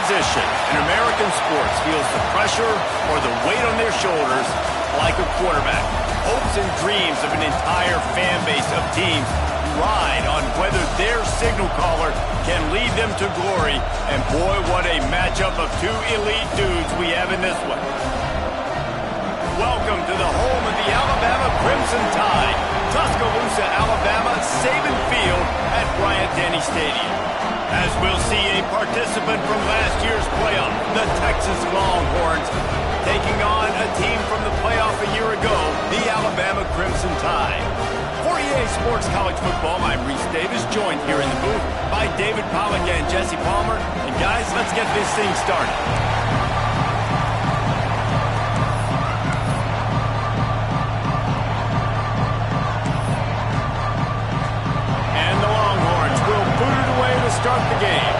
position in American sports feels the pressure or the weight on their shoulders like a quarterback. Hopes and dreams of an entire fan base of teams ride on whether their signal caller can lead them to glory. And boy, what a matchup of two elite dudes we have in this one. Welcome to the home of the Alabama Crimson Tide, Tuscaloosa, Alabama, Saban Field at Bryant-Denny Stadium. As we'll see a participant from last year's playoff, the Texas Longhorns, taking on a team from the playoff a year ago, the Alabama Crimson Tide. For EA Sports College Football, I'm Reese Davis, joined here in the booth by David Pollack and Jesse Palmer. And guys, let's get this thing started. And the Longhorns will boot it away to start the game.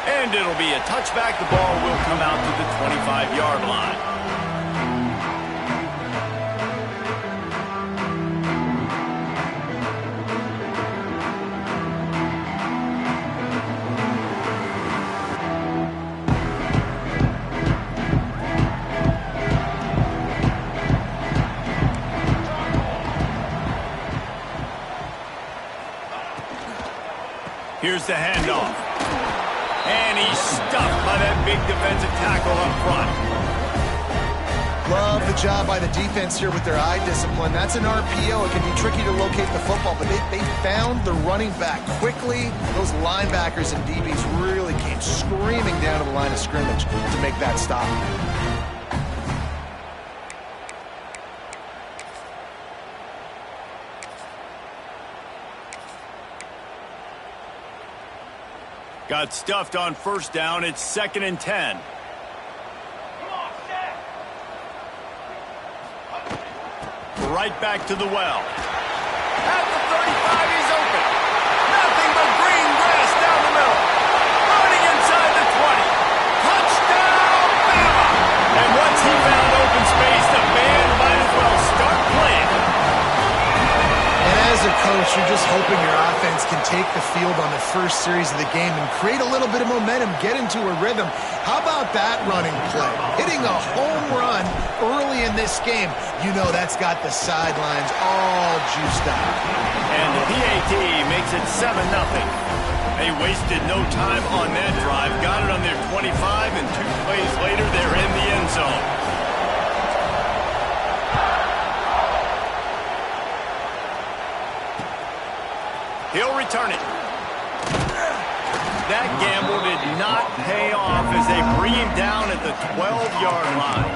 And it'll be a touchback. The ball will come out to the 25-yard line. Here's the handoff. And he's stuffed by that big defensive tackle up front. Love the job by the defense here with their eye discipline. That's an RPO. It can be tricky to locate the football, but they found the running back quickly. Those linebackers and DBs really came screaming down to the line of scrimmage to make that stop. Got stuffed on first down. It's 2nd and 10. Right back to the well. At the 35, he's open. Nothing but green grass down the middle. Running inside the 20. Touchdown, Bama! And once he found open space, the band might as well start playing. And as a coach, you're just hoping your offense can take the field on the first series of the game and create a little bit of momentum, get into a rhythm. How about that running play? Hitting a home run early in this game. You know that's got the sidelines all juiced up. And the PAT makes it 7-0. They wasted no time on that drive. Got it on their 25, and 2 plays later, they're in the end zone. He'll return it. That gamble did not pay off as they bring him down at the 12-yard line.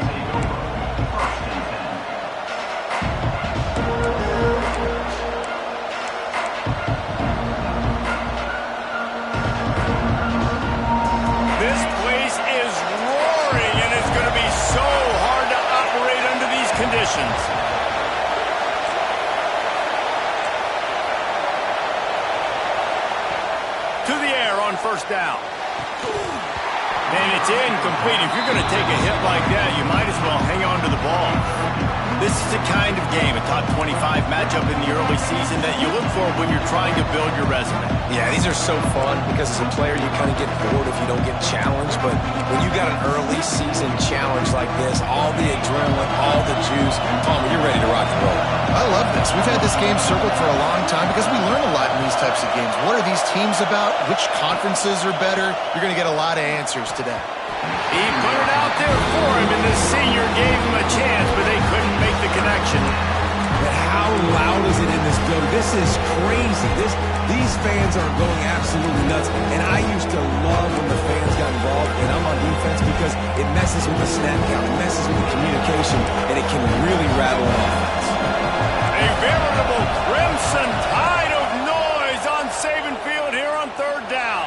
This place is roaring, and it's going to be so hard to operate under these conditions. To the air on first down. And it's incomplete. If you're going to take a hit like that, you might as well hang on to the ball. This is the kind of game, a top 25 matchup in the early season, that you look for when you're trying to build your resume. Yeah, these are so fun because as a player, you kind of get bored if you don't get challenged. But when you got an early season challenge like this, all the adrenaline, all the juice, Palmer, you're ready to rock and roll. I love this. We've had this game circled for a long time because we learn a lot in these types of games. What are these teams about? Which conferences are better? You're going to get a lot of answers today. He put it out there for him, and the senior gave him a chance, but they couldn't make the connection. But how loud is it in this building? This is crazy. These fans are going absolutely nuts. And I used to love when the fans got involved, and I'm on defense because it messes with the snap count, it messes with the communication, and it can really rattle an offense. A veritable crimson tide of noise on Saban Field here on third down.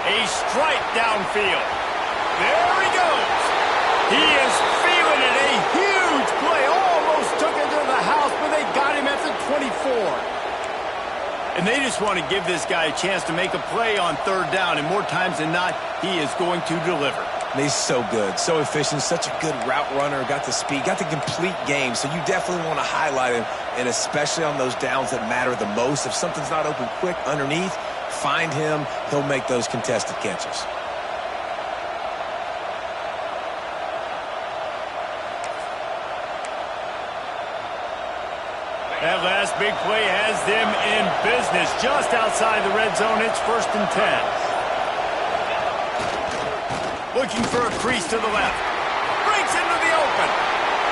A strike downfield. There he goes. He is feeling it. A huge play. Almost took it to the house, but they got him at the 24. And they just want to give this guy a chance to make a play on third down, and more times than not, he is going to deliver. And he's so good, so efficient, such a good route runner, got the speed, got the complete game. So you definitely want to highlight him, and especially on those downs that matter the most. If something's not open quick underneath, find him. He'll make those contested catches. That last big play has them in business just outside the red zone. It's 1st and 10. Looking for a crease to the left. Breaks into the open.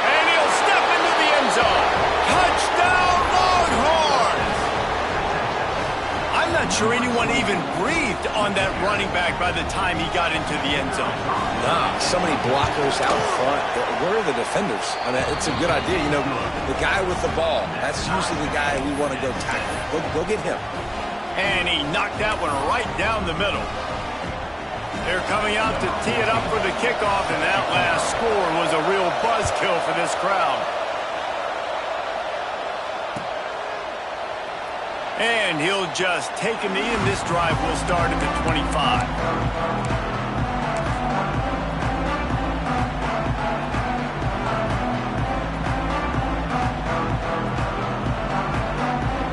And he'll step into the end zone. Touchdown, Longhorns! I'm not sure anyone even breathed on that running back by the time he got into the end zone. Nah, so many blockers out front. Where are the defenders? I mean, it's a good idea. You know, the guy with the ball, that's usually the guy we want to go tackle. Go get him. And he knocked that one right down the middle. They're coming out to tee it up for the kickoff, and that last score was a real buzzkill for this crowd. And he'll just take a knee, and this drive will start at the 25.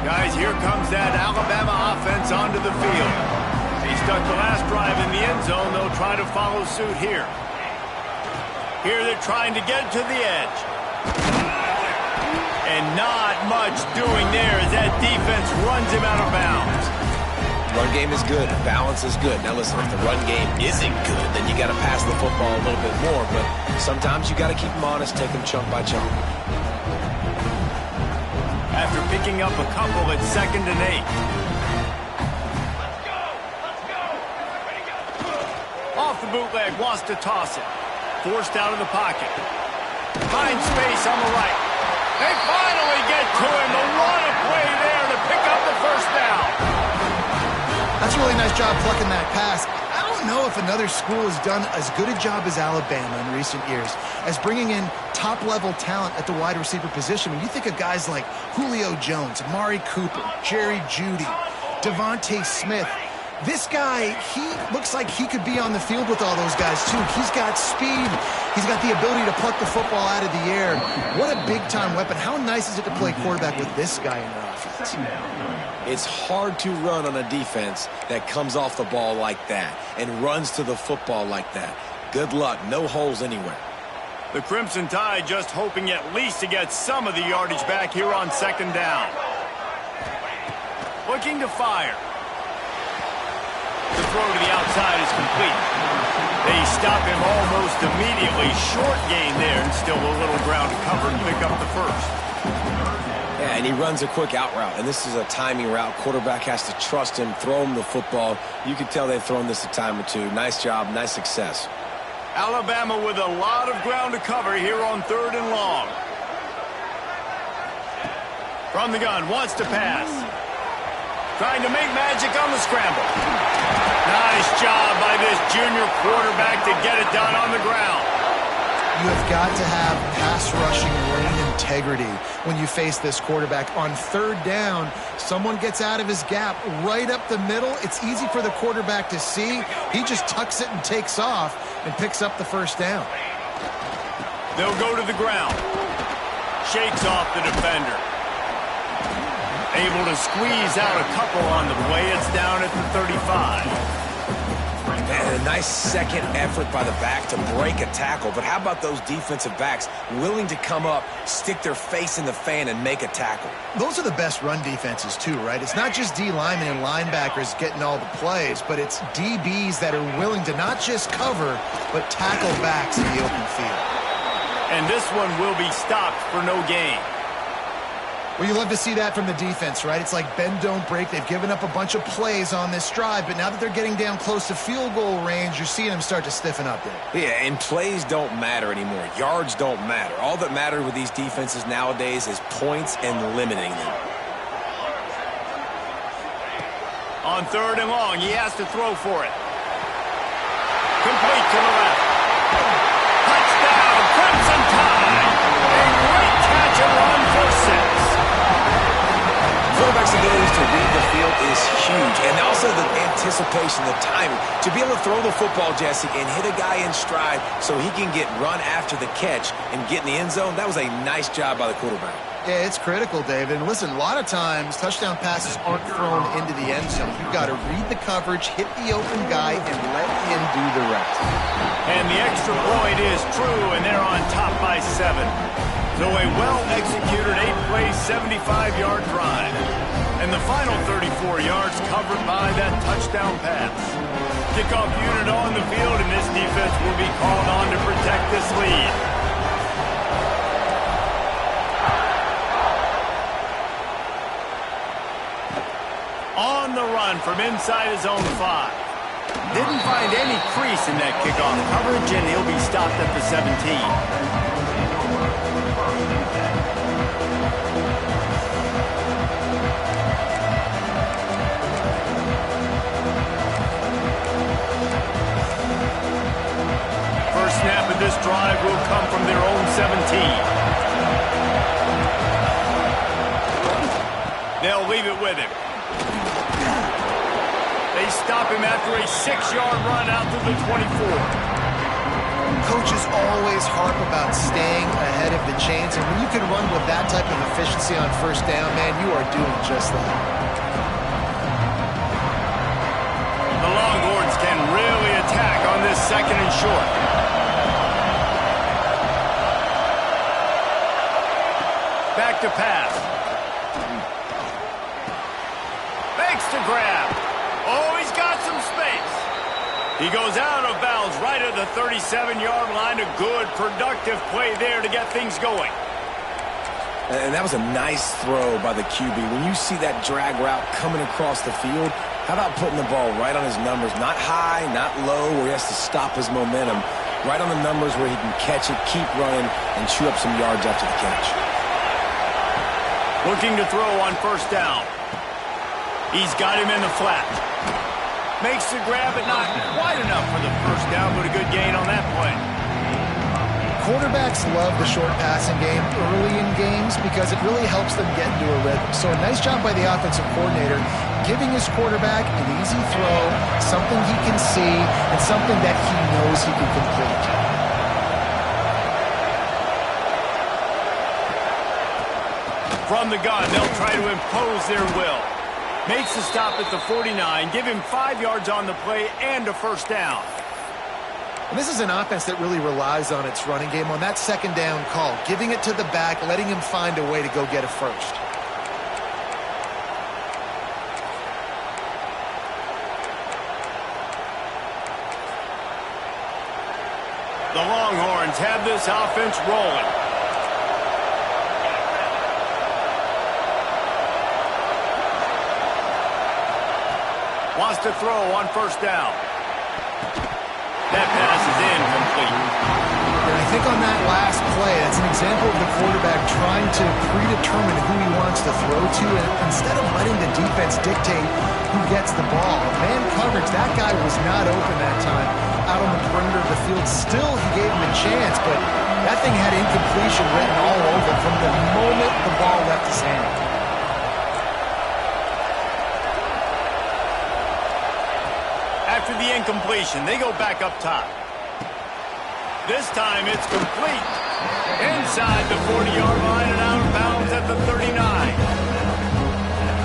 Guys, here comes that Alabama offense onto the field. They stuck the last drive in the end zone. They'll try to follow suit here. Here they're trying to get to the edge. And not much doing there as that defense runs him out of bounds. Run game is good. Balance is good. Now listen, if the run game isn't good, then you got to pass the football a little bit more. But sometimes you got to keep them honest, take them chunk by chunk. After picking up a couple at 2nd and 8. Off the bootleg, wants to toss it. Forced out of the pocket. Finds space on the right. They finally get to him. The run of play there to pick up the 1st down. That's a really nice job plucking that pass. I don't know if another school has done as good a job as Alabama in recent years as bringing in top-level talent at the wide receiver position. When you think of guys like Julio Jones, Amari Cooper, Jerry Jeudy, Devontae Smith, this guy, he looks like he could be on the field with all those guys, too. He's got speed. He's got the ability to pluck the football out of the air. What a big-time weapon. How nice is it to play quarterback with this guy in their offense? It's hard to run on a defense that comes off the ball like that and runs to the football like that. Good luck. No holes anywhere. The Crimson Tide just hoping at least to get some of the yardage back here on 2nd down. Looking to fire. The throw to the outside is complete. They stop him almost immediately. Short gain there, and still a little ground to cover and pick up the 1st. Yeah, and he runs a quick out route, and this is a timing route. Quarterback has to trust him, throw him the football. You can tell they've thrown this a time or two. Nice job, nice success. Alabama with a lot of ground to cover here on 3rd and long. From the gun, wants to pass. Trying to make magic on the scramble. Nice job by this junior quarterback to get it done on the ground. You have got to have pass rushing lane integrity when you face this quarterback. On 3rd down, someone gets out of his gap right up the middle. It's easy for the quarterback to see. He just tucks it and takes off and picks up the 1st down. They'll go to the ground. Shakes off the defender. Able to squeeze out a couple on the play. It's down at the 35. And a nice second effort by the back to break a tackle. But how about those defensive backs willing to come up, stick their face in the fan, and make a tackle? Those are the best run defenses, too, right? It's not just D linemen and linebackers getting all the plays, but it's DBs that are willing to not just cover, but tackle backs in the open field. And this one will be stopped for no gain. Well, you love to see that from the defense, right? It's like bend, don't break. They've given up a bunch of plays on this drive, but now that they're getting down close to field goal range, you're seeing them start to stiffen up there. Yeah, and plays don't matter anymore. Yards don't matter. All that matters with these defenses nowadays is points and limiting them. On 3rd and long, he has to throw for it. Complete to the left. Touchdown, Crimson Tide. A great catch and run for 6. For quarterback's abilities to read the field is huge, and also the anticipation, the timing. To be able to throw the football, Jesse, and hit a guy in stride so he can get run after the catch and get in the end zone, that was a nice job by the quarterback. Yeah, it's critical, David. And listen, a lot of times touchdown passes aren't thrown into the end zone. You've got to read the coverage, hit the open guy, and let him do the rest. And the extra point is true, and they're on top by 7. So a well-executed 8-play, 75-yard drive. And the final 34 yards covered by that touchdown pass. Kickoff unit on the field, and this defense will be called on to protect this lead. On the run from inside his own 5. Didn't find any crease in that kickoff coverage, and he'll be stopped at the 17. First snap of this drive will come from their own 17. They'll leave it with him. They stop him after a 6-yard run out to the 24. Coaches always harp about staying ahead of the chains, and when you can run with that type of efficiency on first down, man, you are doing just that. The Longhorns can really attack on this 2nd and short. Back to pass. Makes the grab. Oh, he's got some space. He goes out of bounds right at the 37-yard line. A good, productive play there to get things going. And that was a nice throw by the QB. When you see that drag route coming across the field, how about putting the ball right on his numbers? Not high, not low, where he has to stop his momentum. Right on the numbers where he can catch it, keep running, and chew up some yards after the catch. Looking to throw on first down. He's got him in the flat. Makes the grab, but not quite enough for the first down, but a good gain on that play. Quarterbacks love the short passing game early in games because it really helps them get into a rhythm. So a nice job by the offensive coordinator giving his quarterback an easy throw, something he can see, and something that he knows he can complete. From the gun, they'll try to impose their will. Makes the stop at the 49, give him 5 yards on the play and a first down. And this is an offense that really relies on its running game on that 2nd down call, giving it to the back, letting him find a way to go get a first. The Longhorns have this offense rolling. Wants to throw on first down. That pass is incomplete. And I think on that last play, that's an example of the quarterback trying to predetermine who he wants to throw to, and instead of letting the defense dictate who gets the ball. Man coverage, that guy was not open that time out on the perimeter of the field. Still, he gave him a chance, but that thing had incompletion written all over it from the moment the ball left his hand. After the incompletion, they go back up top. This time it's complete. Inside the 40-yard line and out of bounds at the 39.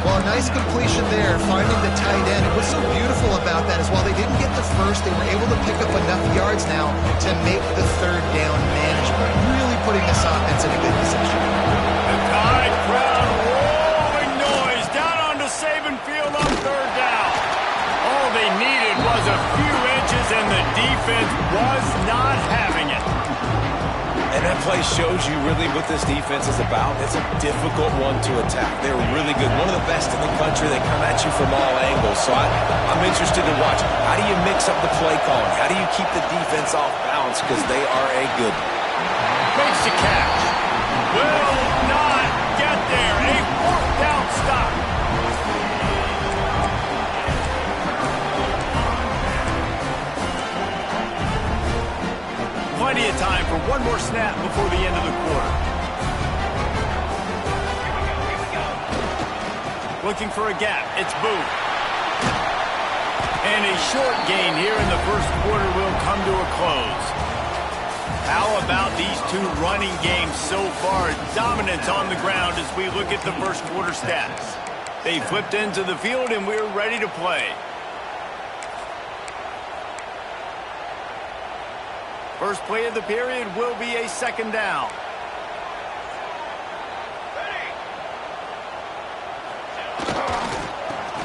Well, a nice completion there, finding the tight end. And what's so beautiful about that is while they didn't get the first, they were able to pick up enough yards now to make the 3rd down manageable. Really putting this offense in a good position. The Tide crowd rolling noise down onto Saban Field on 3rd down. All they needed was a few inches, and the defense was not having it. And that play shows you really what this defense is about. It's a difficult one to attack. They're really good. One of the best in the country. They come at you from all angles. So I'm interested to watch. How do you mix up the play calling? How do you keep the defense off balance? Because they are a good one. Makes the catch. Will not get there. A 4th down stop. Plenty of time for one more snap before the end of the quarter. Looking for a gap. It's Booth. And a short gain here in the first quarter will come to a close. How about these two running games so far? Dominance on the ground as we look at the first quarter stats. They flipped into the field and we're ready to play. First play of the period will be a second down.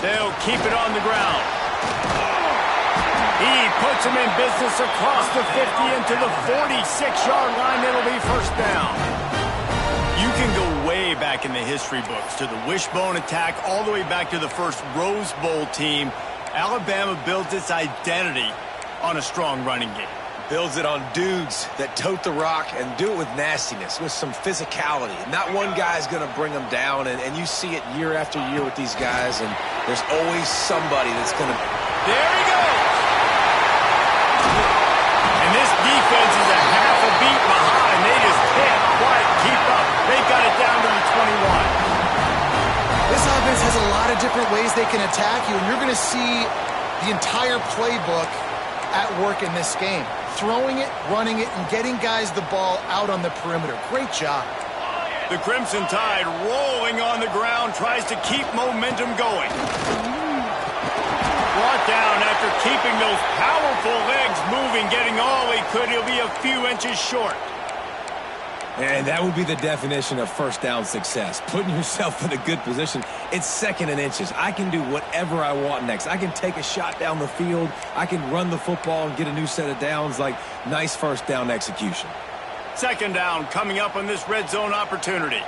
They'll keep it on the ground. He puts him in business across the 50 into the 46-yard line. It'll be first down. You can go way back in the history books to the wishbone attack all the way back to the first Rose Bowl team. Alabama builds its identity on a strong running game. Builds it on dudes that tote the rock and do it with nastiness, with some physicality. Not one guy's going to bring them down, and you see it year after year with these guys, and there's always somebody that's going to... There he goes! And this defense is a half a beat behind. They just can't quite keep up. They got it down to the 21. This offense has a lot of different ways they can attack you, and you're going to see the entire playbook at work in this game. Throwing it, running it, and getting guys the ball out on the perimeter. Great job. The Crimson Tide rolling on the ground, tries to keep momentum going. Brought down after keeping those powerful legs moving, getting all he could. He'll be a few inches short. And that would be the definition of first down success. Putting yourself in a good position. It's second and inches. I can do whatever I want next. I can take a shot down the field. I can run the football and get a new set of downs. Like, nice first down execution. Second down coming up on this red zone opportunity.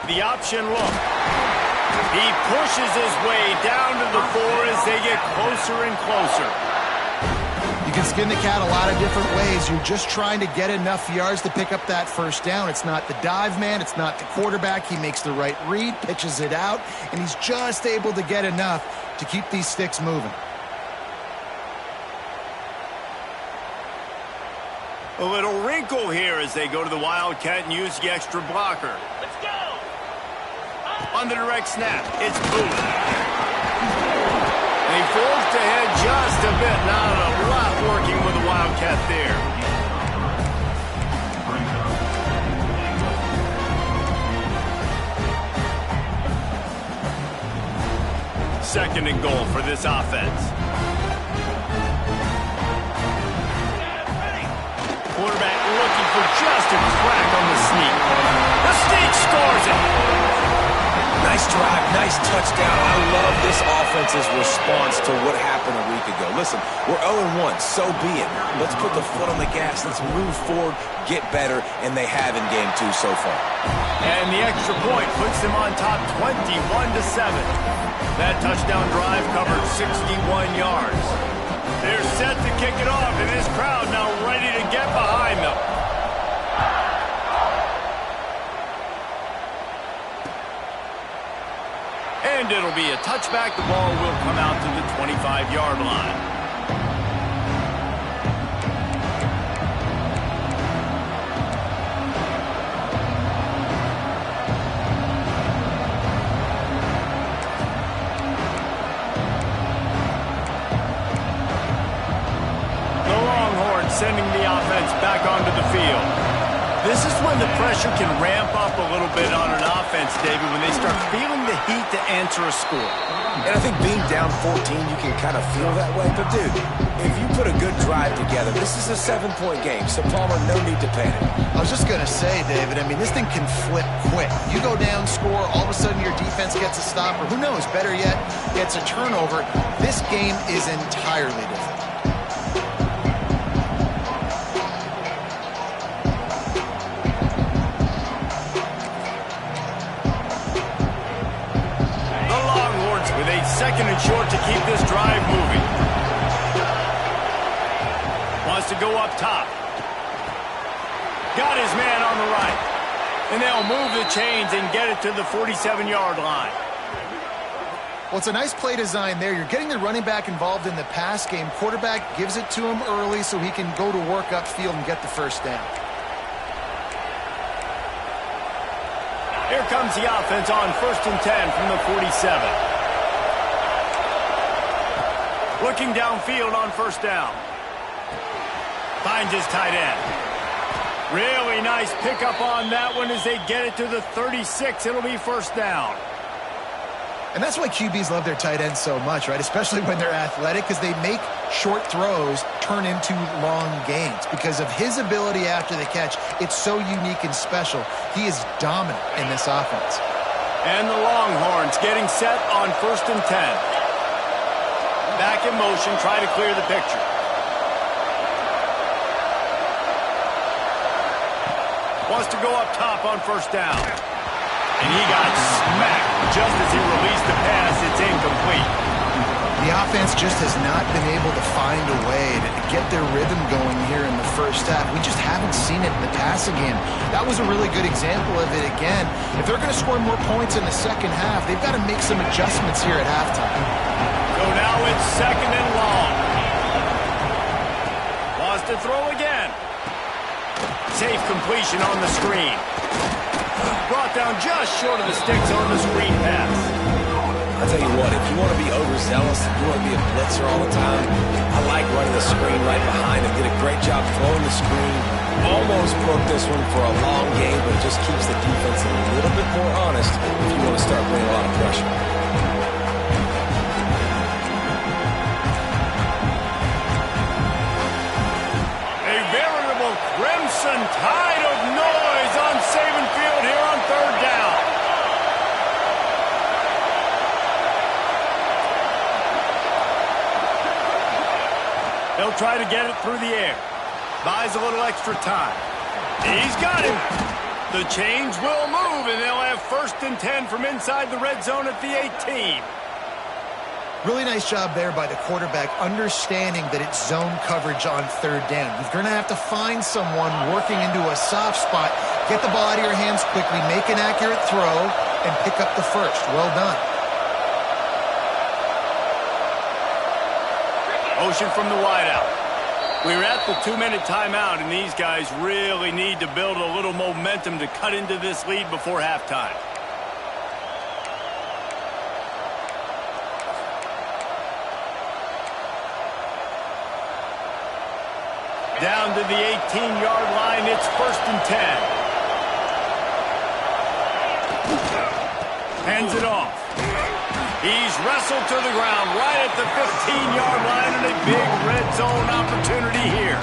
The option look. He pushes his way down to the 4 as they get closer and closer. You can skin the cat a lot of different ways. You're just trying to get enough yards to pick up that first down. It's not the dive man. It's not the quarterback. He makes the right read, pitches it out, and he's just able to get enough to keep these sticks moving. A little wrinkle here as they go to the Wildcat and use the extra blocker. Let's go! On the direct snap, it's Booth. And he forced ahead just a bit. Not a lot working with the Wildcat there. Second and goal for this offense. Quarterback looking for just a crack on the sneak. The sneak scores it. Nice drive, nice touchdown. I love this offense's response to what happened a week ago. Listen, we're 0-1, so be it. Let's put the foot on the gas. Let's move forward, get better, and they have in game 2 so far. And the extra point puts them on top 21-7. That touchdown drive covered 61 yards. They're set to kick it off, and this crowd now ready to get behind them. And it'll be a touchback. The ball will come out to the 25-yard line. The Longhorns sending the offense back onto the field. This is when the pressure can ramp up a little bit on an offense, David, when they start feeling the heat to answer a score. And I think being down 14, you can kind of feel that way. But, dude, if you put a good drive together, this is a 7-point game. So, Palmer, no need to panic. I was just going to say, David, I mean, this thing can flip quick. You go down, score, all of a sudden your defense gets a stop, or who knows, better yet, gets a turnover. This game is entirely different. Second and short to keep this drive moving. Wants to go up top. Got his man on the right. And they'll move the chains and get it to the 47-yard line. Well, it's a nice play design there. You're getting the running back involved in the pass game. Quarterback gives it to him early so he can go to work upfield and get the first down. Here comes the offense on 1st and 10 from the 47. Looking downfield on 1st down. Finds his tight end. Really nice pickup on that one as they get it to the 36. It'll be 1st down. And that's why QBs love their tight ends so much, right? Especially when they're athletic, because they make short throws turn into long gains. Because of his ability after the catch, it's so unique and special. He is dominant in this offense. And the Longhorns getting set on 1st and 10. Back in motion, try to clear the picture. Wants to go up top on 1st down. And he got smacked just as he released the pass. It's incomplete. The offense just has not been able to find a way to get their rhythm going here in the 1st half. We just haven't seen it in the passing game. That was a really good example of it again. If they're going to score more points in the 2nd half, they've got to make some adjustments here at halftime. So now it's 2nd and long. Wants to throw again. Safe completion on the screen. Brought down just short of the sticks on the screen pass. I'll tell you what, if you want to be overzealous, if you want to be a blitzer all the time, I like running the screen right behind him. Did a great job throwing the screen. Almost broke this one for a long game, but it just keeps the defense a little bit more honest if you want to start bringing a lot of pressure. A veritable crimson tide of noise on Saban Field here on 3rd down. They'll try to get it through the air. Buys a little extra time. He's got him. The chains will move, and they'll have 1st and 10 from inside the red zone at the 18. Really nice job there by the quarterback, understanding that it's zone coverage on 3rd down. You're going to have to find someone working into a soft spot, get the ball out of your hands quickly, make an accurate throw, and pick up the 1st. Well done. Motion from the wideout. We're at the 2-minute timeout, and these guys really need to build a little momentum to cut into this lead before halftime. Down to the 18-yard line, it's 1st and 10. Hands it off. He's wrestled to the ground right at the 15-yard line, and a big red zone opportunity here.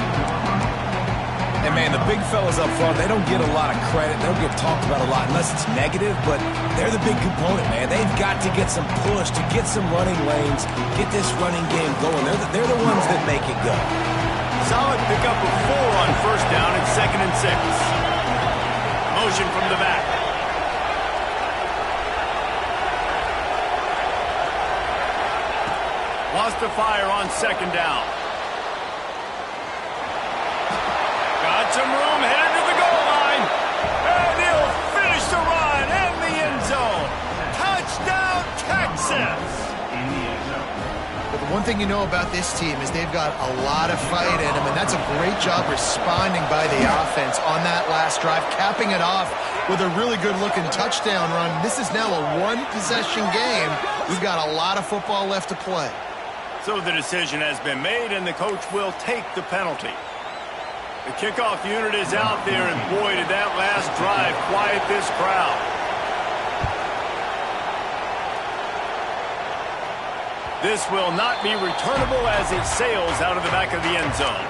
And, man, the big fellas up front, they don't get a lot of credit. They don't get talked about a lot unless it's negative, but they're the big component, man. They've got to get some push, to get some running lanes, get this running game going. They're the ones that make it go. Solid pickup of 4 on 1st down and 2nd and 6. Motion from the back. Wants to fire on 2nd down. Got some room, headed to the goal line. And he'll finish the run in the end zone. Touchdown, Texas! But the one thing you know about this team is they've got a lot of fight in them, and that's a great job responding by the offense on that last drive, capping it off with a really good-looking touchdown run. This is now a 1-possession game. We've got a lot of football left to play. So the decision has been made, and the coach will take the penalty. The kickoff unit is out there, and boy, did that last drive quiet this crowd. This will not be returnable as it sails out of the back of the end zone.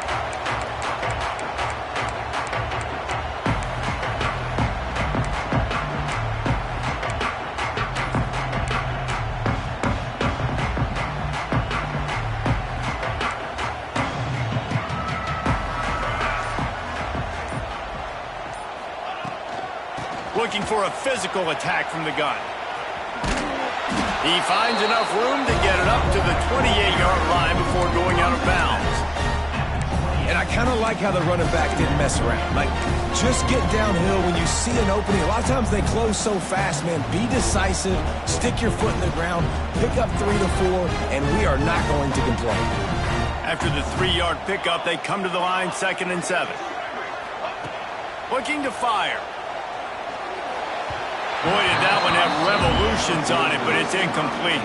Looking for a physical attack from the gun. He finds enough room to get it up to the 28-yard line before going out of bounds. And I kind of like how the running back didn't mess around. Like, just get downhill when you see an opening. A lot of times they close so fast, man. Be decisive, stick your foot in the ground, pick up 3 to 4, and we are not going to complain. After the 3-yard pickup, they come to the line 2nd and 7. Looking to fire. Boy, did that one have revolutions on it, but it's incomplete.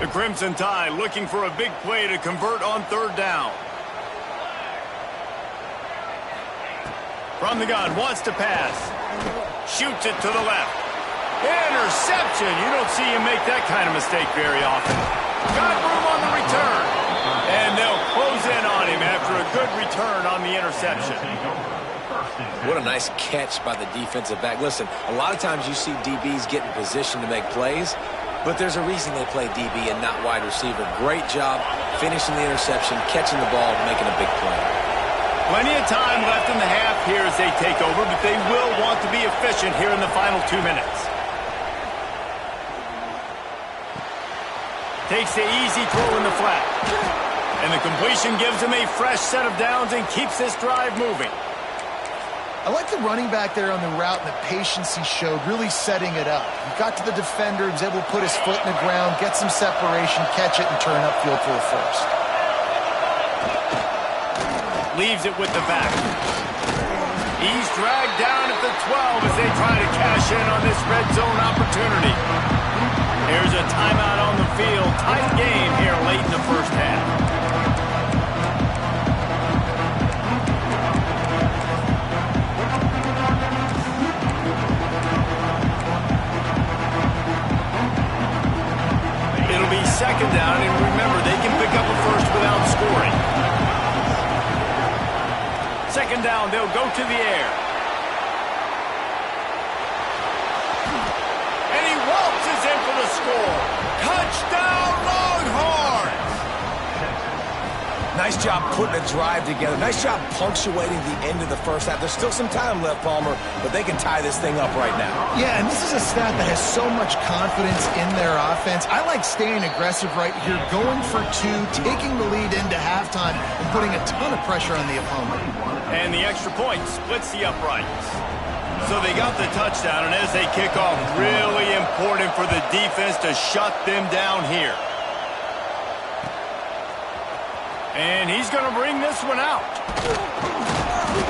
The Crimson Tide looking for a big play to convert on third down. From the gun, wants to pass. Shoots it to the left. Interception. You don't see him make that kind of mistake very often. Got room on the return. And they'll close in on him after a good return on the interception. What a nice catch by the defensive back. Listen, a lot of times you see DBs get in position to make plays, but there's a reason they play DB and not wide receiver. Great job finishing the interception, catching the ball, making a big play. Plenty of time left in the half here as they take over, but they will want to be efficient here in the final 2 minutes. Takes the easy throw in the flat. And the completion gives him a fresh set of downs and keeps this drive moving. I like the running back there on the route and the patience he showed, really setting it up. He got to the defender, was able to put his foot in the ground, get some separation, catch it, and turn upfield for a first. Leaves it with the back. He's dragged down at the 12 as they try to cash in on this red zone opportunity. Here's a timeout on the field. Tight game here late in the first half. It'll be second down, and remember, they can pick up a first without scoring. Second down, they'll go to the air. And he waltzes in for the score. Touchdown, Longhorns! Nice job putting a drive together. Nice job punctuating the end of the first half. There's still some time left, Palmer, but they can tie this thing up right now. Yeah, and this is a staff that has so much confidence in their offense. I like staying aggressive right here, going for two, taking the lead into halftime, and putting a ton of pressure on the opponent. And the extra point splits the uprights. So they got the touchdown, and as they kick off, really important for the defense to shut them down here. And he's going to bring this one out.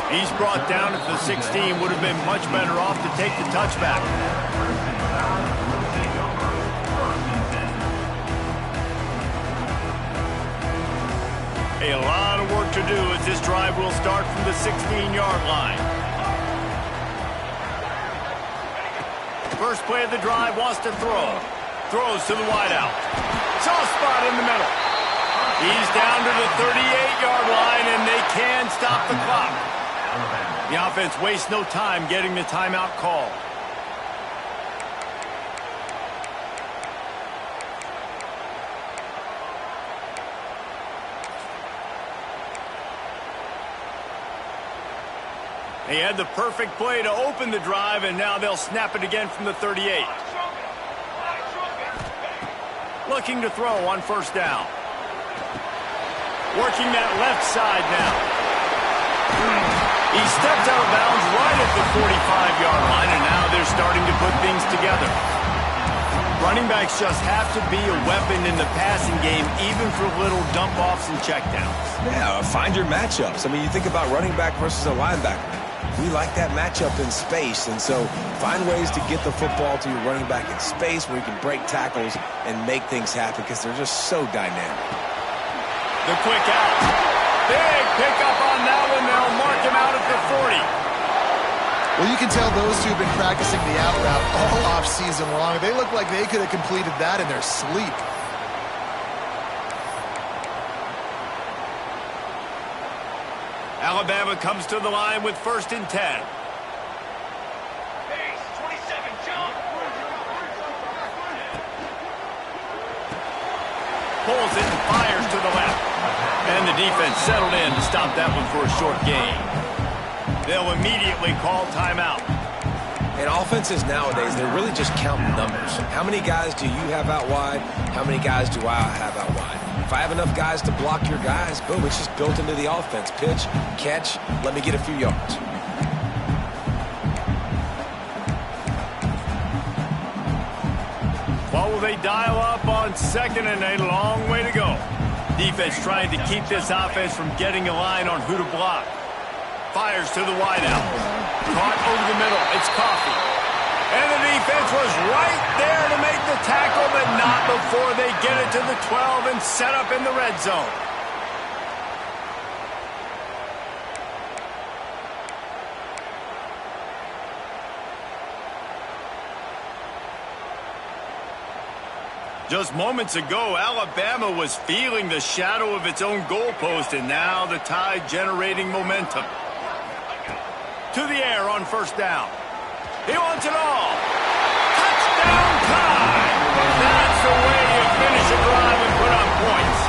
He's brought down at the 16. Would have been much better off to take the touchback. A lot of work to do as this drive will start from the 16-yard line. First play of the drive, wants to throw. Throws to the wideout. Soft spot in the middle. He's down to the 38-yard line, and they can stop the clock. The offense wastes no time getting the timeout called. They had the perfect play to open the drive, and now they'll snap it again from the 38. Looking to throw on first down. Working that left side now. He stepped out of bounds right at the 45-yard line, and now they're starting to put things together. Running backs just have to be a weapon in the passing game, even for little dump-offs and checkdowns. Yeah, find your matchups. I mean, you think about running back versus a linebacker. We like that matchup in space, and so find ways to get the football to your running back in space where you can break tackles and make things happen because they're just so dynamic. The quick out. Big pickup on that one. They'll mark him out at the 40. Well, you can tell those two have been practicing the out route all off season long. They look like they could have completed that in their sleep. Alabama comes to the line with 1st and 10. Pulls it and fires to the left. And the defense settled in to stop that one for a short gain. They'll immediately call timeout. In offenses nowadays, they're really just counting numbers. How many guys do you have out wide? How many guys do I have out wide? If I have enough guys to block your guys, boom, it's just built into the offense. Pitch, catch, let me get a few yards. What will they dial up on on second and a long way to go. Defense trying to keep this offense from getting a line on who to block. Fires to the wideout. Caught over the middle. It's Coffee. And the defense was right there to make the tackle, but not before they get it to the 12 and set up in the red zone. Just moments ago, Alabama was feeling the shadow of its own goalpost, and now the Tide generating momentum. To the air on first down. He wants it all. Touchdown Tide! That's the way you finish a drive and put on points.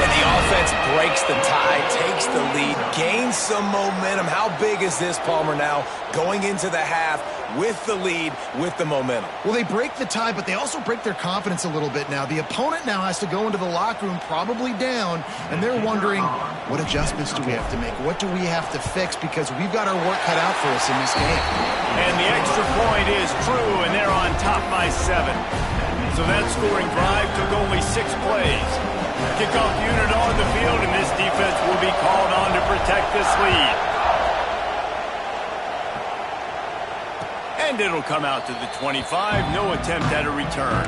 And the offense breaks the tie, takes the lead, gains some momentum. How big is this, Palmer, now going into the half with the lead, with the momentum? Well, they break the tie, but they also break their confidence a little bit now. The opponent now has to go into the locker room probably down, and they're wondering, what adjustments do we have to make? What do we have to fix? Because we've got our work cut out for us in this game. And the extra point is true, and they're on top by 7. So that scoring drive took only 6 plays. Kickoff unit on the field, and this defense will be called on to protect this lead. And it'll come out to the 25. No attempt at a return.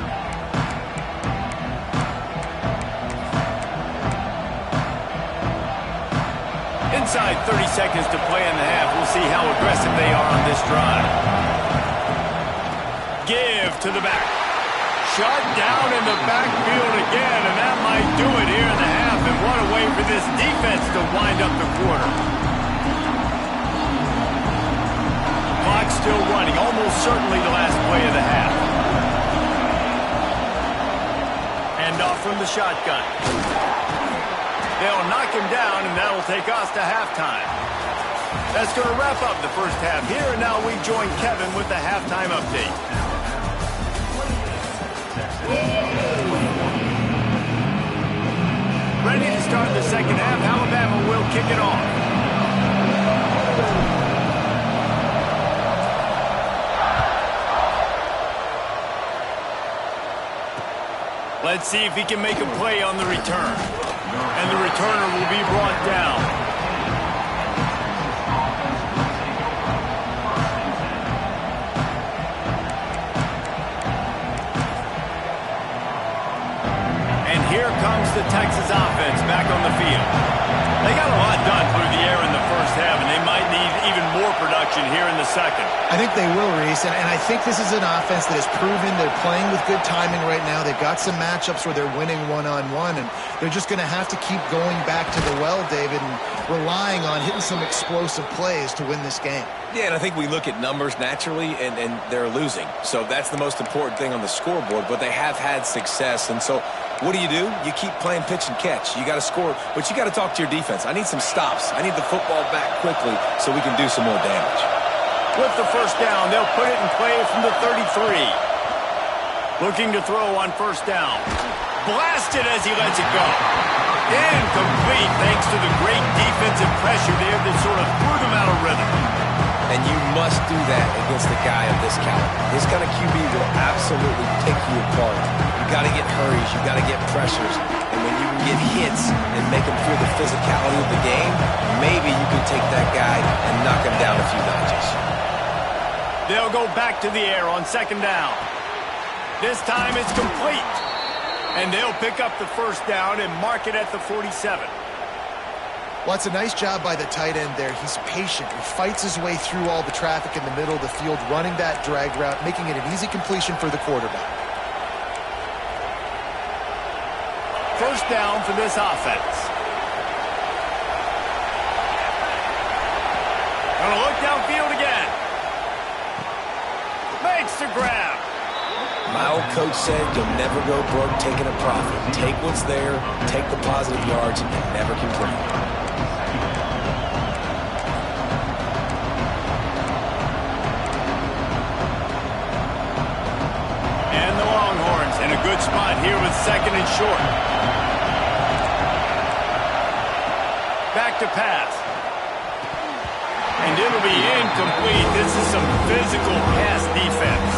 Inside 30 seconds to play in the half. We'll see how aggressive they are on this drive. Give to the back. Shut down in the backfield again, and that might do it here in the half. And what a way for this defense to wind up the quarter. Clock still running, almost certainly the last play of the half. Hand off from the shotgun. They'll knock him down, and that'll take us to halftime. That's going to wrap up the first half here, and now we join Kevin with the halftime update. Ready to start the second half. Alabama will kick it off. Let's see if he can make a play on the return. And the returner will be brought down. Here comes the Texas offense back on the field. They got a lot done through the air in the first half, and they might need even more production here in the second. I think they will, Reese, and I think this is an offense that has proven they're playing with good timing right now. They've got some matchups where they're winning one-on-one, and they're just going to have to keep going back to the well, David, and relying on hitting some explosive plays to win this game. Yeah, and I think we look at numbers naturally, and they're losing. So that's the most important thing on the scoreboard, but they have had success, and so what do? You keep playing pitch and catch. You got to score, but you got to talk to your defense. I need some stops. I need the football back quickly so we can do some more damage. With the first down, they'll put it in play from the 33. Looking to throw on first down. Blasted as he lets it go. Incomplete thanks to the great defensive pressure there that sort of threw them out of rhythm. And you must do that against a guy of this caliber. This kind of QB will absolutely pick you apart. You got to get hurries. You got to get pressures. And when you can get hits and make him feel the physicality of the game, maybe you can take that guy and knock him down a few notches. They'll go back to the air on second down. This time it's complete. And they'll pick up the first down and mark it at the 47. Well, it's a nice job by the tight end there. He's patient. He fights his way through all the traffic in the middle of the field, running that drag route, making it an easy completion for the quarterback. First down for this offense. Gonna look downfield again. Makes the grab. My old coach said you'll never go broke taking a profit. Take what's there, take the positive yards, and never complain. And the Longhorns in a good spot here with second and short. Back to pass. And it'll be incomplete. This is some physical pass defense.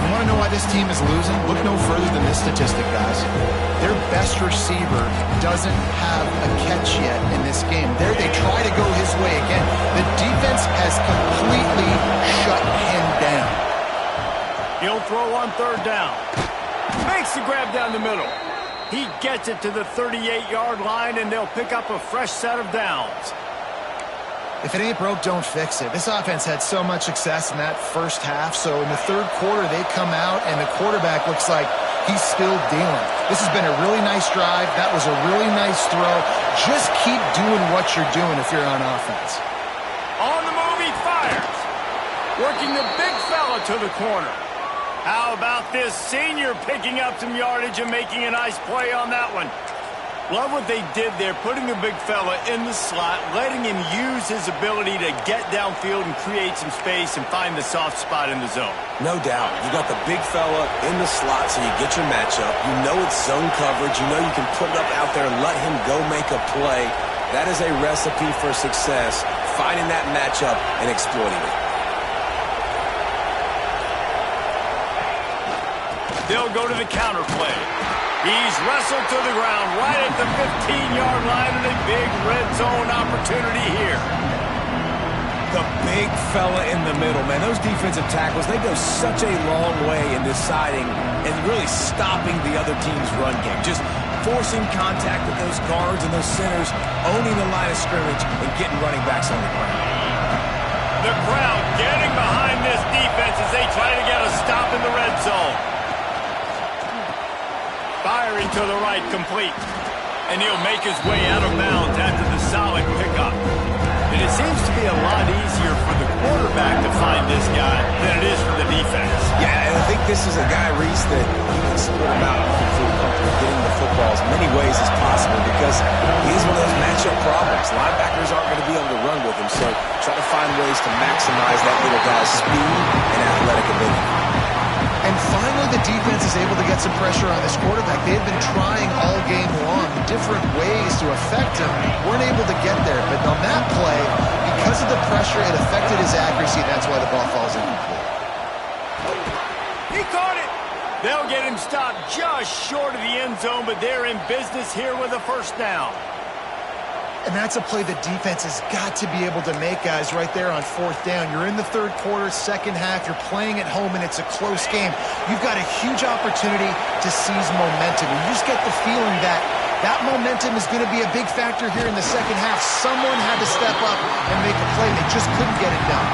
You want to know why why this team is losing? Look no further than this statistic, guys. Their best receiver doesn't have a catch yet in this game. There they try to go his way again. The defense has completely shut him down. He'll throw on third down. Makes the grab down the middle. He gets it to the 38-yard line, and they'll pick up a fresh set of downs. If it ain't broke, don't fix it. This offense had so much success in that first half, so in the third quarter, they come out, and the quarterback looks like he's still dealing. This has been a really nice drive. That was a really nice throw. Just keep doing what you're doing if you're on offense. On the move, he fires. Working the big fella to the corner. How about this senior picking up some yardage and making a nice play on that one? Love what they did there, putting the big fella in the slot, letting him use his ability to get downfield and create some space and find the soft spot in the zone. No doubt. You got the big fella in the slot so you get your matchup. You know it's zone coverage. You know you can put it up out there and let him go make a play. That is a recipe for success, finding that matchup and exploiting it. They'll go to the counter play. He's wrestled to the ground right at the 15-yard line and a big red zone opportunity here. The big fella in the middle, man. Those defensive tackles, they go such a long way in deciding and really stopping the other team's run game. Just forcing contact with those guards and those centers, owning the line of scrimmage and getting running backs on the ground. The crowd getting behind this defense as they try to get a stop in the red zone. Firing to the right, complete. And he'll make his way out of bounds after the solid pickup. And it seems to be a lot easier for the quarterback to find this guy than it is for the defense. Yeah, and I think this is a guy, Reese, that you can split him out and feel comfortable getting the football as many ways as possible because he is one of those matchup problems. Linebackers aren't going to be able to run with him, so try to find ways to maximize that little guy's speed and athletic ability. And finally, the defense is able to get some pressure on this quarterback. They had been trying all game long, different ways to affect him. Weren't able to get there. But on that play, because of the pressure, it affected his accuracy. That's why the ball falls incomplete. He caught it. They'll get him stopped just short of the end zone, but they're in business here with a first down. And that's a play the defense has got to be able to make, guys, right there on fourth down. You're in the third quarter, second half. You're playing at home, and it's a close game. You've got a huge opportunity to seize momentum. You just get the feeling that that momentum is going to be a big factor here in the second half. Someone had to step up and make a play. They just couldn't get it done.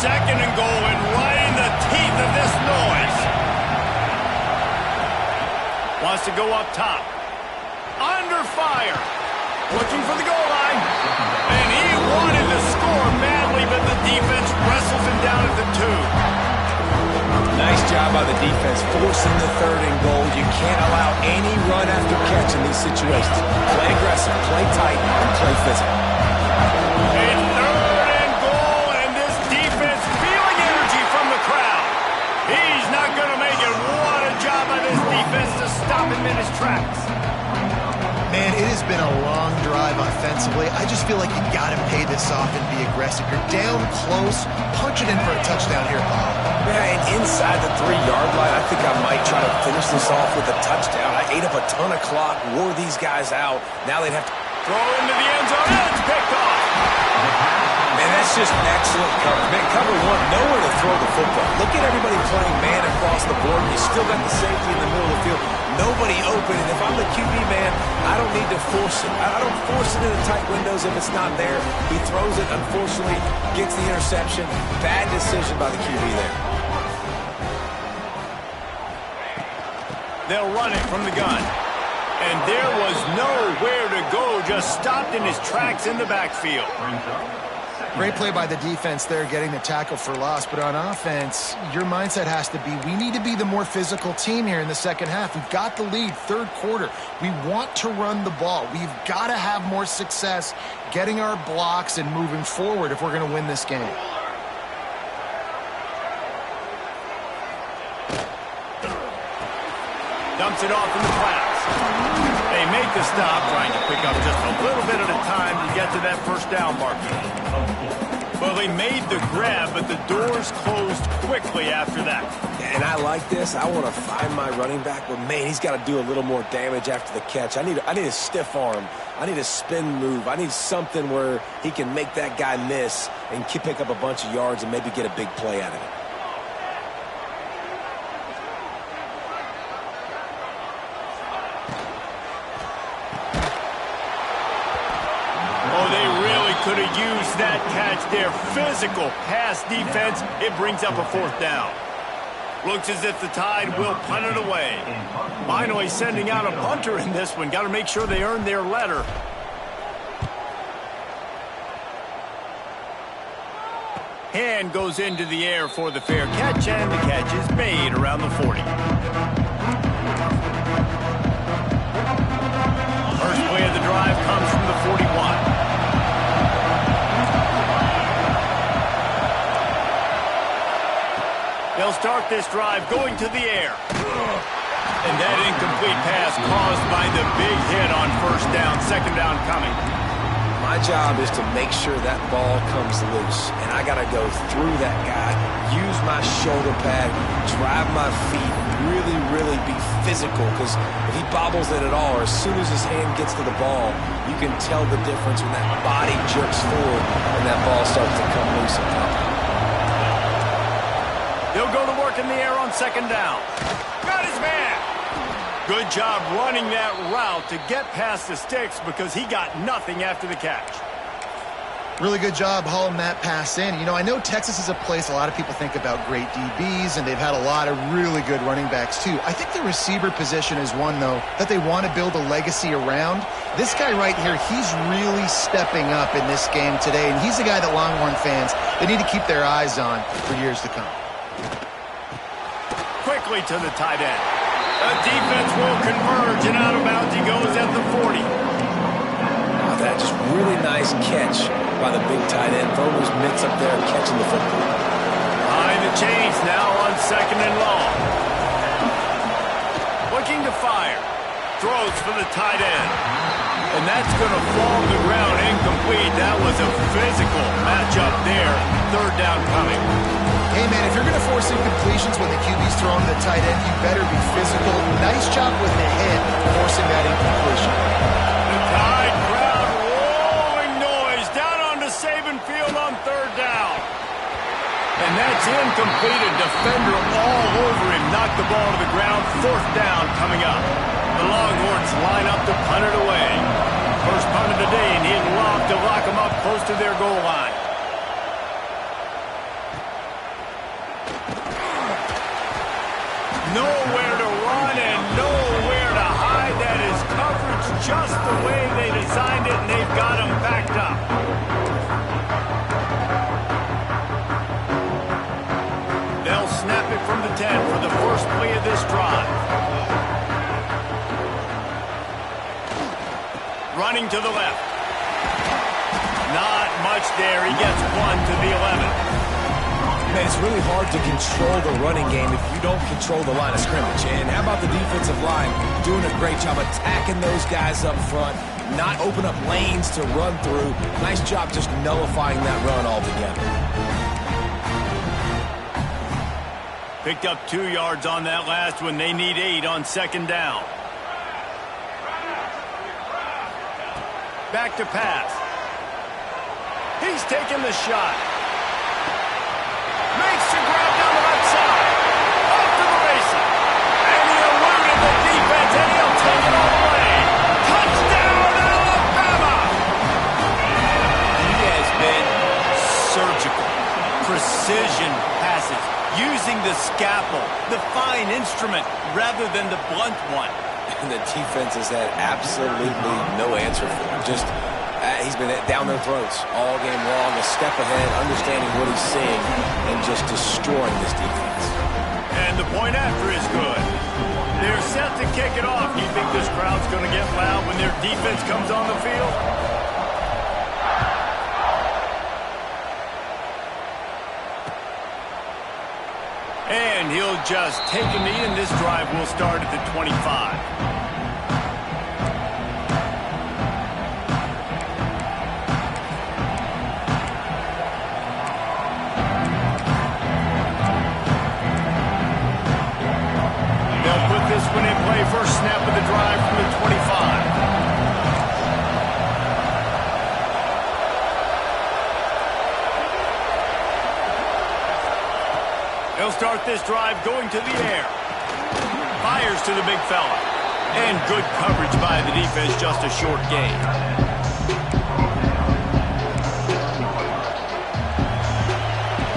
Second and goal, and right in the teeth of this noise. Wants to go up top. Under fire. Looking for the goal line. And he wanted to score badly, but the defense wrestles him down at the 2. Nice job by the defense, forcing the third and goal. You can't allow any run after catch in these situations. Play aggressive, play tight, and play physical. And third and goal, and this defense feeling energy from the crowd. He's not going to make it. What a job by this defense to stop him in his tracks. Man, it has been a long drive offensively. I just feel like you got to pay this off and be aggressive. You're down close. Punch it in for a touchdown here, Bob. Yeah, and inside the 3-yard line, I think I might try to finish this off with a touchdown. I ate up a ton of clock, wore these guys out. Now they'd have to throw into the end zone, and it's picked off. Man, that's just excellent cover. Man, cover one, nowhere to throw the football. Look at everybody playing man across the board. You still got the safety in the middle of the field. Nobody open, and if I'm the QB, man, I don't need to force it. I don't force it into tight windows if it's not there. He throws it, unfortunately, gets the interception. Bad decision by the QB there. They'll run it from the gun. And there was nowhere to go, just stopped in his tracks in the backfield. Great play by the defense there, getting the tackle for loss. But on offense, your mindset has to be, we need to be the more physical team here in the second half. We've got the lead, third quarter. We want to run the ball. We've got to have more success getting our blocks and moving forward if we're going to win this game. Dumps it off in the flats. They make the stop, trying to pick up just a little bit at a time to get to that first down marker. Well, they made the grab, but the doors closed quickly after that. And I like this. I want to find my running back, but man, he's got to do a little more damage after the catch. I need a stiff arm. I need a spin move. I need something where he can make that guy miss and pick up a bunch of yards and maybe get a big play out of it. Oh, they really could have used that catch there. Physical pass defense. It brings up a fourth down. Looks as if the Tide will punt it away. Finally sending out a punter in this one. Got to make sure they earn their letter. Hand goes into the air for the fair catch, and the catch is made around the 40. First play of the drive comes from the 41. They'll start this drive going to the air. And that incomplete pass caused by the big hit on first down, second down coming. My job is to make sure that ball comes loose, and I got to go through that guy, use my shoulder pad, drive my feet, really be physical, because if he bobbles it at all, or as soon as his hand gets to the ball, you can tell the difference when that body jerks forward and that ball starts to come loose and come. They'll go to work in the air on second down. Got his man. Good job running that route to get past the sticks because he got nothing after the catch. Really good job hauling that pass in. You know, I know Texas is a place a lot of people think about great DBs, and they've had a lot of really good running backs too. I think the receiver position is one, though, that they want to build a legacy around. This guy right here, he's really stepping up in this game today, and he's the guy that Longhorn fans, they need to keep their eyes on for years to come. Quickly to the tight end. The defense will converge, and out of bounds he goes at the 40. Oh, that just really nice catch by the big tight end. Throwing his mitts up there and catching the football. Behind the chains now on second and long. Looking to fire. Throws for the tight end. And that's going to fall to the ground incomplete. That was a physical matchup there. Third down coming. Hey, man, if you're going to force incompletions when the QB's throwing the tight end, you better be physical. Nice job with the hit, forcing that incompletion. The Tide crowd rolling noise down onto Saban Field on third down. And that's incomplete. A defender all over him. Knocked the ball to the ground. Fourth down coming up. The Longhorns line up to punt it away. First punt of the day, and he'd love to lock them up close to their goal line. Nowhere to run and nowhere to hide. That is coverage just the way they designed it, and they've got him backed up. They'll snap it from the 10 for the first play of this drive. Running to the left. Not much there. He gets one to the 11. Man, it's really hard to control the running game if you don't control the line of scrimmage. And how about the defensive line doing a great job attacking those guys up front, not open up lanes to run through. Nice job just nullifying that run altogether. Picked up 2 yards on that last one. They need 8 on second down. Back to pass. He's taking the shot. Makes the grab down the left side. Off to the races. And he eluded the defense, and he'll take it all the way. Touchdown, Alabama! He has been surgical. Precision passes. Using the scalpel, the fine instrument, rather than the blunt one. And the defense has had absolutely no answer for him. Just he's been down their throats all game long, a step ahead, understanding what he's seeing, and just destroying this defense. And the point after is good. They're set to kick it off. Do you think this crowd's going to get loud when their defense comes on the field? And he'll just take a knee, and this drive will start at the 25. They'll put this one in play. First snap of the drive from the 25. He'll start this drive going to the air. Fires to the big fella. And good coverage by the defense, just a short gain.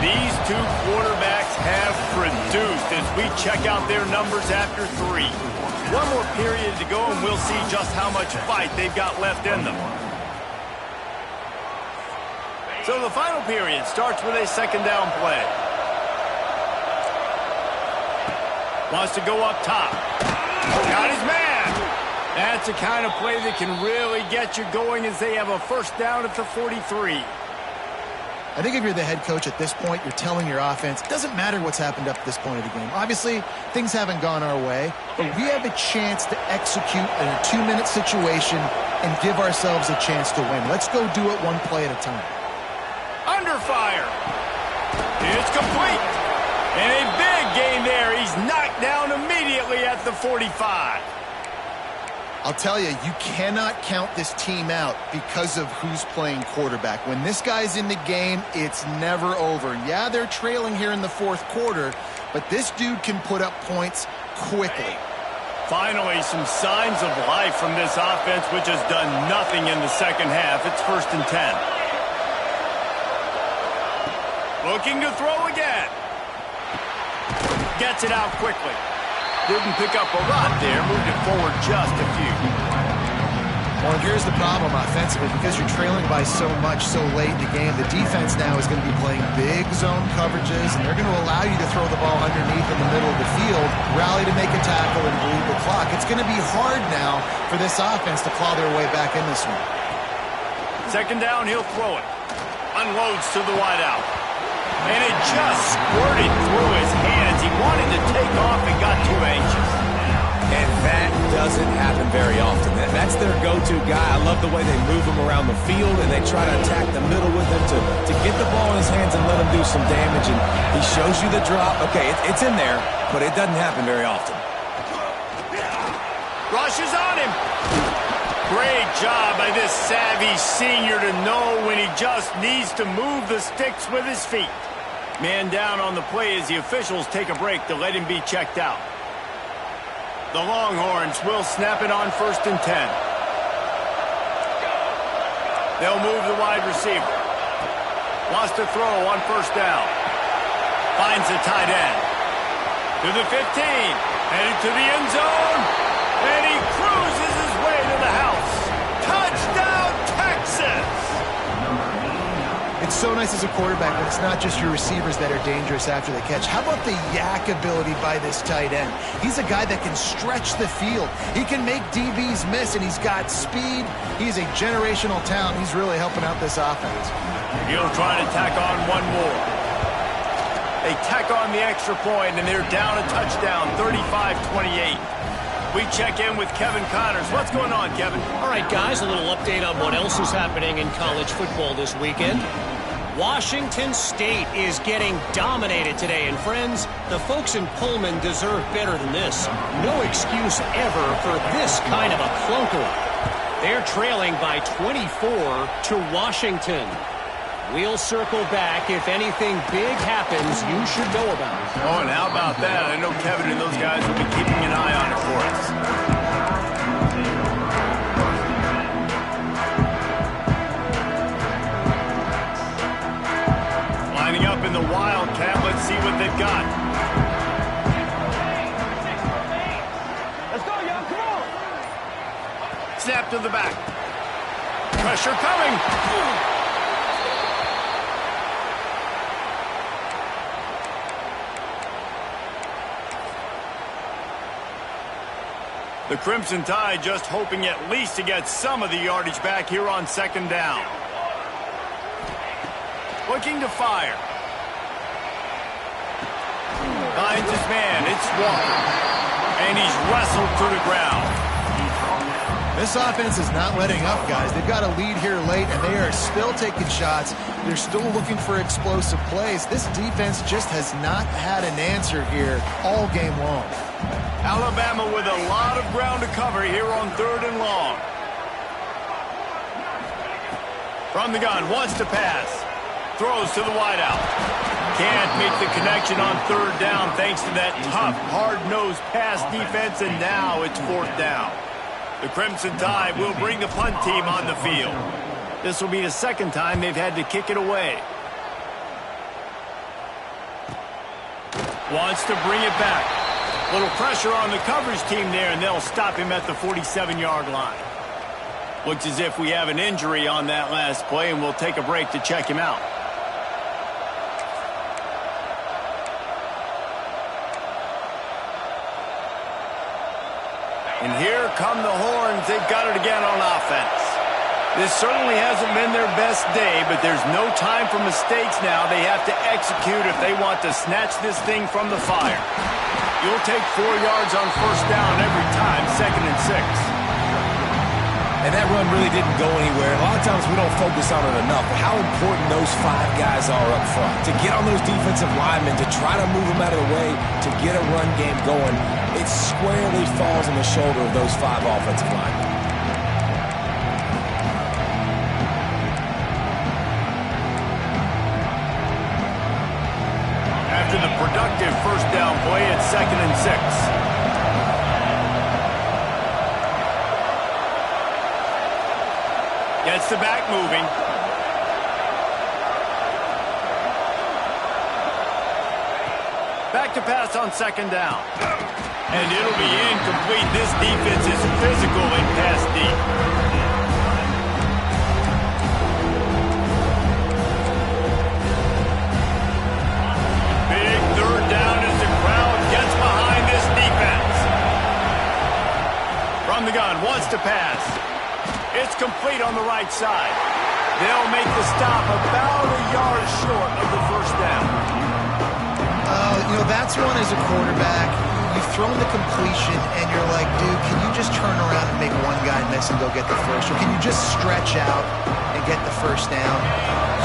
These two quarterbacks have produced as we check out their numbers after 3. One more period to go, and we'll see just how much fight they've got left in them. So the final period starts with a second down play. Wants to go up top. Got his man. That's the kind of play that can really get you going as they have a first down at the 43. I think if you're the head coach at this point, you're telling your offense, it doesn't matter what's happened up to this point of the game. Obviously, things haven't gone our way, but we have a chance to execute in a 2-minute situation and give ourselves a chance to win. Let's go do it one play at a time. Under fire. It's complete. And a big gain there. He's knocked down immediately at the 45. I'll tell you, you cannot count this team out because of who's playing quarterback. When this guy's in the game, it's never over. Yeah, they're trailing here in the fourth quarter, but this dude can put up points quickly. Finally, some signs of life from this offense, which has done nothing in the second half. It's 1st and 10. Looking to throw again. Gets it out quickly. Didn't pick up a lot there. Moved it forward just a few. Well, here's the problem offensively. Because you're trailing by so much so late in the game, the defense now is going to be playing big zone coverages, and they're going to allow you to throw the ball underneath in the middle of the field, rally to make a tackle, and bleed the clock. It's going to be hard now for this offense to claw their way back in this one. Second down, he'll throw it. Unloads to the wideout. And it just squirted through his hands. He wanted to take off and got too anxious. And that doesn't happen very often. That's their go-to guy. I love the way they move him around the field, and they try to attack the middle with him to get the ball in his hands and let him do some damage. And he shows you the drop. Okay, it's in there, but it doesn't happen very often. Rushes on him. Great job by this savvy senior to know when he just needs to move the sticks with his feet. Man down on the play as the officials take a break to let him be checked out. The Longhorns will snap it on 1st and 10. They'll move the wide receiver. Wants to throw on 1st down. Finds the tight end. To the 15. Headed to the end zone. And he cruises his way to the house. Touchdown, Texas! It's so nice as a quarterback when it's not just your receivers that are dangerous after the catch. How about the yak ability by this tight end? He's a guy that can stretch the field. He can make DBs miss, and he's got speed. He's a generational talent. He's really helping out this offense. He'll try to tack on one more. They tack on the extra point, and they're down a touchdown, 35-28. We check in with Kevin Connors. What's going on, Kevin? All right, guys, a little update on what else is happening in college football this weekend. Washington State is getting dominated today, and friends, the folks in Pullman deserve better than this. No excuse ever for this kind of a clunker. They're trailing by 24 to Washington. We'll circle back. If anything big happens, you should know about it. Oh, and how about that? I know Kevin and those guys will be keeping an eye on it for us. Lining up in the Wildcat. Let's see what they've got. Let's go, y'all. Come on. Snap to the back. Pressure coming. The Crimson Tide just hoping at least to get some of the yardage back here on 2nd down. Looking to fire. finds his man. It's Walker. And he's wrestled to the ground. This offense is not letting up, guys. They've got a lead here late, and they are still taking shots. They're still looking for explosive plays. This defense just has not had an answer here all game long. Alabama with a lot of ground to cover here on 3rd and long. From the gun, wants to pass. Throws to the wideout. Can't make the connection on 3rd down thanks to that tough, hard-nosed pass defense, and now it's 4th down. The Crimson Tide will bring the punt team on the field. This will be the 2nd time they've had to kick it away. Wants to bring it back. Little pressure on the coverage team there, and they'll stop him at the 47-yard line. Looks as if we have an injury on that last play, and we'll take a break to check him out. And here come the horns. They've got it again on offense. This certainly hasn't been their best day, but there's no time for mistakes now. They have to execute if they want to snatch this thing from the fire. You'll take 4 yards on 1st down every time, 2nd and 6. And that run really didn't go anywhere. A lot of times we don't focus on it enough, but how important those 5 guys are up front. To get on those defensive linemen, to try to move them out of the way, to get a run game going, it squarely falls on the shoulder of those 5 offensive linemen. After the productive 1st down play, it's 2nd and 6. Gets the back moving. Back to pass on 2nd down. And it'll be incomplete. This defense is physical and pass deep. Big 3rd down as the crowd gets behind this defense. From the gun, wants to pass. It's complete on the right side. They'll make the stop about a yard short of the 1st down. You know, that's one as a quarterback. You've thrown the completion, and you're like, dude, can you just turn around and make one guy miss and go get the first? Or can you just stretch out and get the 1st down?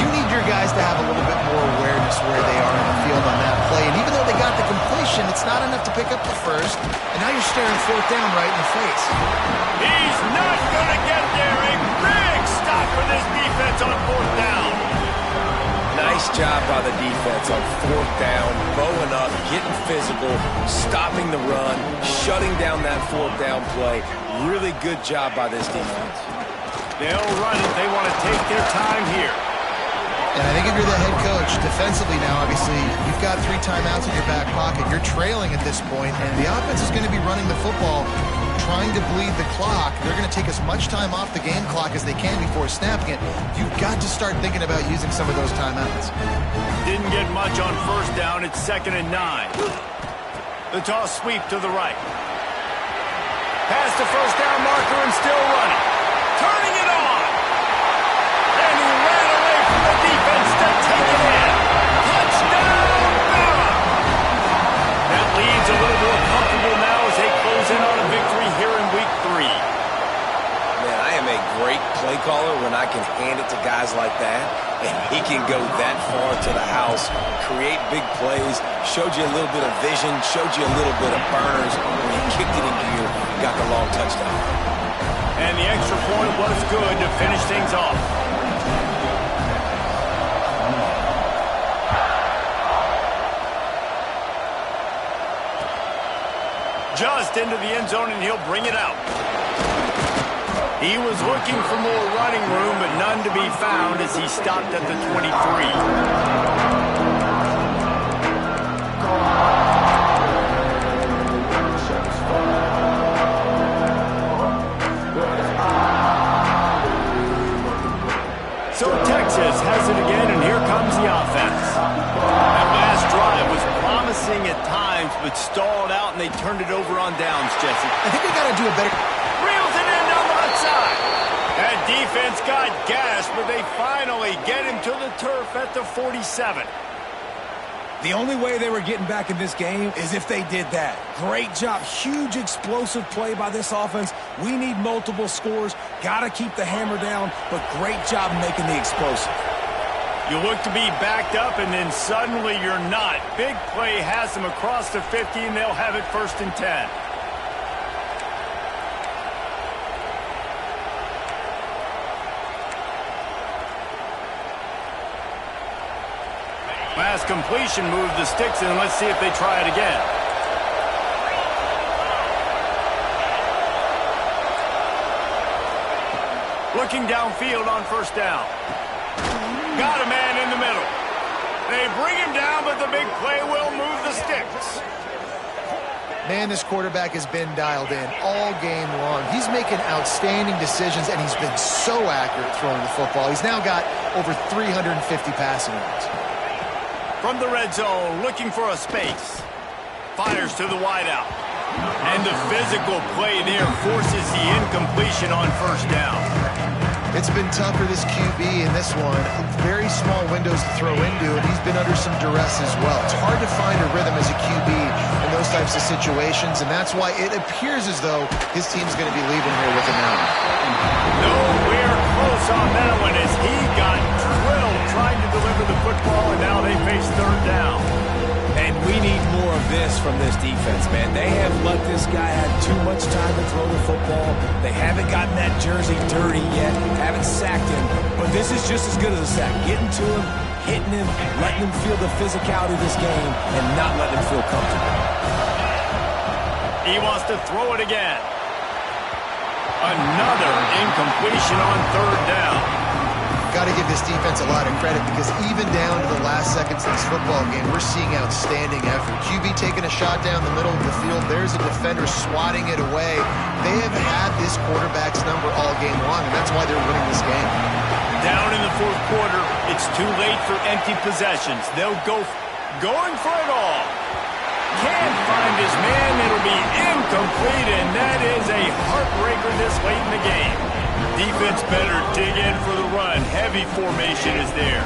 You need your guys to have a little bit more awareness where they are in the field on that play. And even though they got the completion, it's not enough to pick up the 1st. And now you're staring 4th down right in the face. He's not going to get there. A big stop for this defense on 4th down. Nice job by the defense on 4th down, bowing up, getting physical, stopping the run, shutting down that 4th down play. Really good job by this defense. They'll run it. They want to take their time here. And I think if you're the head coach, defensively now, obviously, you've got 3 timeouts in your back pocket. You're trailing at this point, and the offense is going to be running the football, trying to bleed the clock. They're going to take as much time off the game clock as they can before snapping it. You've got to start thinking about using some of those timeouts. Didn't get much on 1st down. It's 2nd and 9. The toss sweep to the right. Past the 1st down marker and still running. Turning it on. And he ran away from the defense to take it in. Touchdown, Bama! That leads a little more comfortable now as they close in on a victory here in Week 3. Man, I am a great play caller when I can hand it to guys like that, and he can go that far to the house, create big plays, showed you a little bit of vision, showed you a little bit of burners when he kicked it in gear, got the long touchdown. And the extra point was good to finish things off. Just into the end zone, and he'll bring it out. He was looking for more running room, but none to be found as he stopped at the 23. So Texas has it again, and here comes the offense. That last drive was promising at times, but stalled out, and they turned it over on downs, Jesse. I think they got to do a better... Reels it in down the left side. That defense got gashed, but they finally get him to the turf at the 47. The only way they were getting back in this game is if they did that. Great job. Huge explosive play by this offense. We need multiple scores. Got to keep the hammer down, but great job making the explosive. You look to be backed up, and then suddenly you're not. Big play has them across the 50, and they'll have it 1st and 10. Last completion moved the sticks, and let's see if they try it again. Looking downfield on 1st down. Got a man in the middle. They bring him down, but the big play will move the sticks. Man, this quarterback has been dialed in all game long. He's making outstanding decisions, and he's been so accurate throwing the football. He's now got over 350 passing yards. From the red zone, looking for a space. Fires to the wideout. And the physical play there forces the incompletion on 1st down. It's been tough for this QB in this one. Very small windows to throw into, and he's been under some duress as well. It's hard to find a rhythm as a QB in those types of situations, and that's why it appears as though his team's going to be leaving here with him now. Nowhere close on that one as he got drilled trying to deliver the football, and now they face 3rd down. And we need more of this from this defense, man. They have let this guy have too much time to throw the football. They haven't gotten that jersey dirty yet, haven't sacked him. But this is just as good as a sack. Getting to him, hitting him, letting him feel the physicality of this game, and not letting him feel comfortable. He wants to throw it again. Another incompletion on 3rd down. Got to give this defense a lot of credit because even down to the last seconds of this football game, we're seeing outstanding effort. QB taking a shot down the middle of the field. There's a defender swatting it away. They have had this quarterback's number all game long, and that's why they're winning this game. Down in the 4th quarter, it's too late for empty possessions. They'll going for it all. Can't find his man. It'll be incomplete, and that is a heartbreaker this late in the game. Defense better dig in for the run. Heavy formation is there.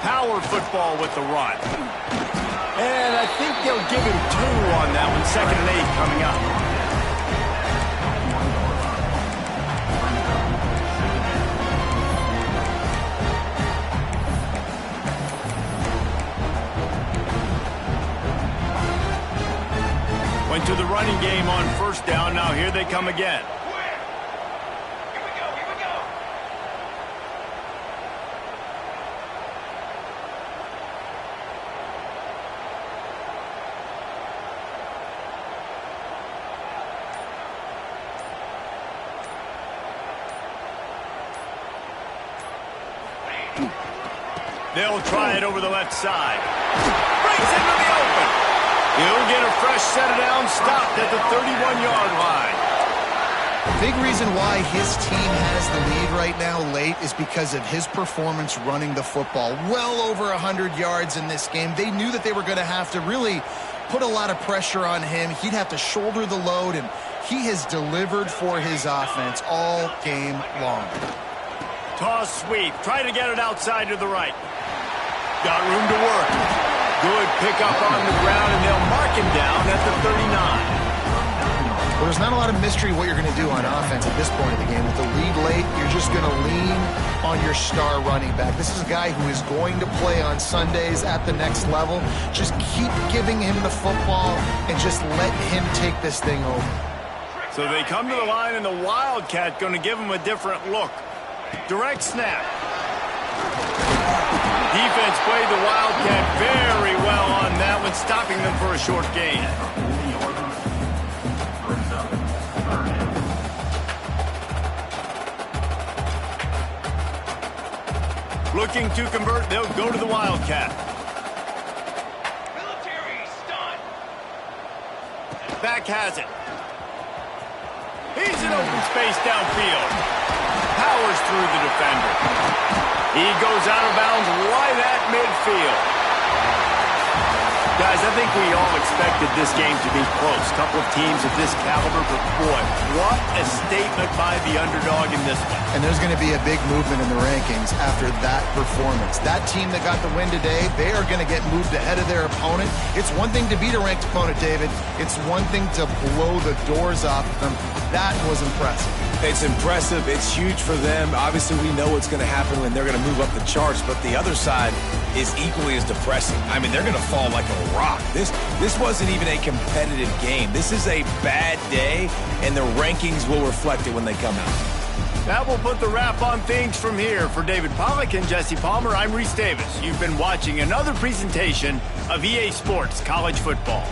Power football with the run. And I think they'll give him 2 on that one. 2nd and 8 coming up. Went to the running game on 1st down. Now here they come again. They'll try it over the left side. Brings into the open. He'll get a fresh set of downs, stopped at the 31-yard line. Big reason why his team has the lead right now late is because of his performance running the football. Well over 100 yards in this game. They knew that they were going to have to really put a lot of pressure on him. He'd have to shoulder the load, and he has delivered for his offense all game long. Toss sweep. Try to get it outside to the right. Got room to work. Good pickup on the ground, and they'll mark him down at the 39. Well, there's not a lot of mystery what you're going to do on offense at this point of the game. With the lead late, you're just going to lean on your star running back. This is a guy who is going to play on Sundays at the next level. Just keep giving him the football and just let him take this thing over. So they come to the line, and the Wildcat going to give him a different look. Direct snap. Defense played the Wildcat very well on that one, stopping them for a short gain. Looking to convert, they'll go to the Wildcat. Military stunt. Back has it. He's in open space downfield. Powers through the defender. He goes out of bounds right at midfield. Guys, I think we all expected this game to be close. Couple of teams of this caliber, but boy, what a statement by the underdog in this one. And there's going to be a big movement in the rankings after that performance. That team that got the win today, they are going to get moved ahead of their opponent. It's one thing to beat a ranked opponent, David. It's one thing to blow the doors off them. That was impressive. It's impressive. It's huge for them. Obviously, we know what's going to happen when they're going to move up the charts, but the other side is equally as depressing. I mean, they're going to fall like a rock. This wasn't even a competitive game. This is a bad day, and the rankings will reflect it when they come out. That will put the wrap on things from here. For David Pollack and Jesse Palmer, I'm Reese Davis. You've been watching another presentation of EA Sports College Football.